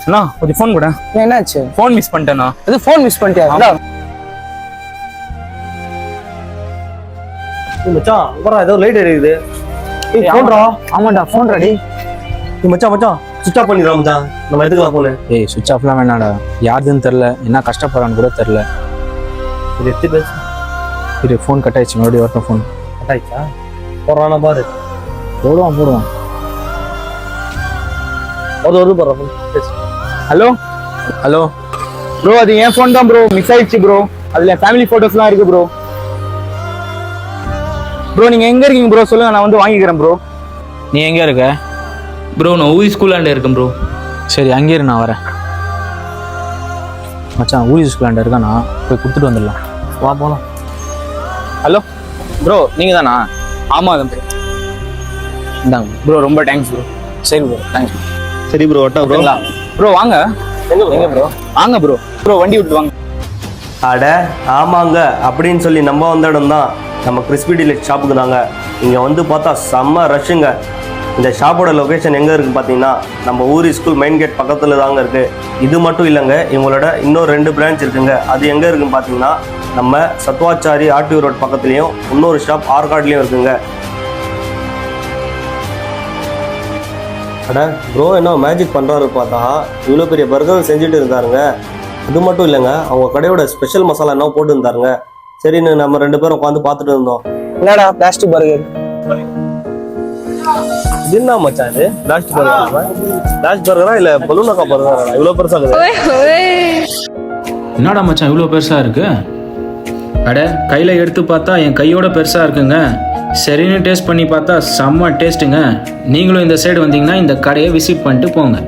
அண்ணா கொஞ்சம் ஃபோன் கூட. என்னாச்சு? ஃபோன் மிஸ் பண்ணிட்டேண்ணா. இது ஃபோன் மிஸ் பண்ணிட்டியா? மச்சான் அப்புறம் ஏதோ லைட் எரியுது. போன்டா. ஆமாடா ஃபோன் ரெடி. மச்சான் சுவிட்ச் ஆஃப் பண்ணிடுறோம் மச்சான். நம்ம எடுத்துக்கலாம் போனு. ஏய் சுவிட்ச் ஆஃப்லாம் வேணாடா. யாருதுன்னு தெரில, என்ன கஷ்டப்படுறான்னு கூட தெரில. இது எடுத்து பேசு. இது ஃபோன் கட் ஆயிடுச்சு. மறுபடியும் வரட்டும். ஃபோன் கட் ஆயிடுச்சா? போடுறானா பாரு. போடுவான். ஒரு போடுறான். ஹலோ ப்ரோ, அது என் ஃபோன் தான் ப்ரோ. மிஸ் ஆயிடுச்சு ப்ரோ. அதுல ஃபேமிலி போட்டோஸ்லாம் இருக்கு ப்ரோ. ப்ரோ நீங்க எங்க இருக்கீங்க ப்ரோ? சொல்லுங்க, நான் வந்து வாங்கிக்கிறேன் ப்ரோ. நீ எங்கே இருக்க? ப்ரோ நான் ஊரி ஸ்கூலாண்ட இருக்கேன் ப்ரோ. சரி அங்கே இரு, நான் வரேன். மச்சான் ஊரி ஸ்கூலாண்ட இருக்கானா? போய் கொடுத்துட்டு வந்துடலாம். வா போலாம். ஹலோ ப்ரோ நீங்கள் தானா? ஆமாம் ப்ரோ. இந்தாங்க ப்ரோ ரொம்ப தேங்க்ஸ் ப்ரோ. சரி ப்ரோ, தேங்க்ஸ். சரி ப்ரோ, வட்டா ப்ரோ. ப்ரோ வாங்க. எங்கே ப்ரோ? வாங்க ப்ரோ. ப்ரோ வண்டி விட்டு வாங்க. அட ஆமாங்க அப்படின்னு சொல்லி நம்ம வந்த இடம் தான் நம்ம கிறிஸ்பி டிலைட் ஷாப்புக்கு தாங்க. இங்கே வந்து பார்த்தா செம்ம ரஷ்ஷுங்க. இந்த ஷாப்போட லொக்கேஷன் எங்கே இருக்குது பார்த்தீங்கன்னா நம்ம ஊரி ஸ்கூல் மெயின் கேட் பக்கத்தில் தாங்க இருக்குது. இது மட்டும் இல்லைங்க, இவங்களோட இன்னும் 2 பிரான்ச் இருக்குங்க. அது எங்கே இருக்குன்னு பார்த்தீங்கன்னா நம்ம சத்வாச்சாரி ஆர்டிஓ ரோட் பக்கத்துலேயும் இன்னொரு ஷாப் ஆர்காட்லேயும் இருக்குங்க. அட ப்ரோ என்ன மேஜிக் பண்ணுறாரு பார்த்தா, இவ்வளோ பெரிய பர்கர் செஞ்சுட்டு இருந்தாருங்க. அது மட்டும் இல்லைங்க, அவங்க கடையோட ஸ்பெஷல் மசாலா என்ன போட்டு இருந்தாருங்க. சரின்னு நம்ம 2 பேரும் உட்காந்து பார்த்துட்டு இருந்தோம். என்னடா பிளாஸ்டிக் பர்கர்? இது என்ன மச்சான் இது? பிளாஸ்டிக் பர்கரா இல்லை பலூனக்கா பர்கரா? இவ்வளோ பெருசா இருக்குது. என்னடா மச்சான் இவ்வளோ பெருசாக இருக்கு? அட கையில் எடுத்து பார்த்தா என் கையோட பெருசாக இருக்குங்க. சரின்னு டேஸ்ட் பண்ணி பார்த்தா செம்ம டேஸ்ட்டுங்க. நீங்களும் இந்த சைடு வந்தீங்கன்னா இந்த கடையை விசிட் பண்ணிட்டு போங்க.